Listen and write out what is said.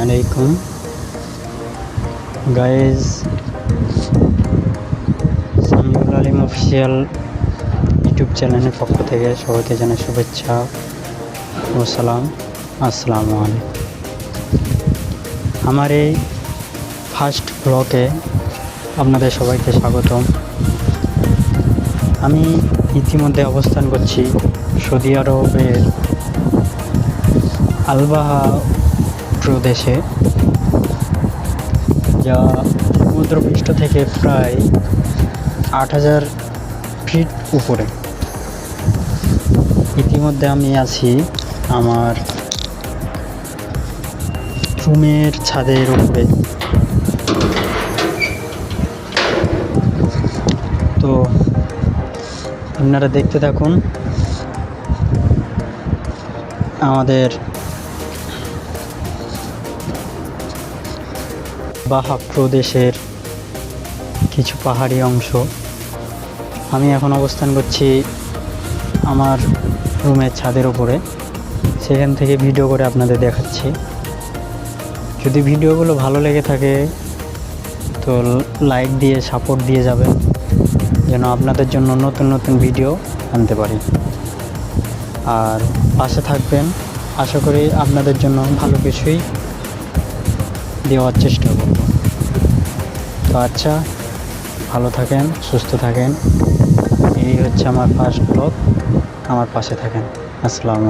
আলাইকুম গাইজ, সামিউল আলিম official YouTube চ্যানেলের পক্ষ থেকে সবাইকে জানাই শুভেচ্ছা ও সালাম। আসসালামু আলাইকুম। আমার এই ফার্স্ট ব্লগে আপনাদের সবাইকে স্বাগতম। আমি ইতিমধ্যে অবস্থান করছি সৌদি আরবের আলবাহা প্রদেশে, যা সমুদ্রপৃষ্ঠ থেকে প্রায় ৮,০০০ ফিট উপরে। ইতিমধ্যে আমি আছি আমার রুমের ছাদের উপরে। তো আপনারা দেখতে থাকুন আমাদের বাহা প্রদেশের কিছু পাহাড়ি অংশ। আমি এখন অবস্থান করছি আমার রুমের ছাদের উপরে, সেখান থেকে ভিডিও করে আপনাদের দেখাচ্ছি। যদি ভিডিওগুলো ভালো লেগে থাকে তো লাইক দিয়ে সাপোর্ট দিয়ে যাবেন, যেন আপনাদের জন্য নতুন নতুন ভিডিও আনতে পারি। আর পাশে থাকবেন, আশা করি আপনাদের জন্য ভালো কিছুই দেওয়ার চেষ্টা করব। তো আচ্ছা, ভালো থাকেন, সুস্থ থাকেন। এই হচ্ছে আমার ফার্স্ট ব্লগ। আমার পাশে থাকেন। আসসালামু আলাইকুম।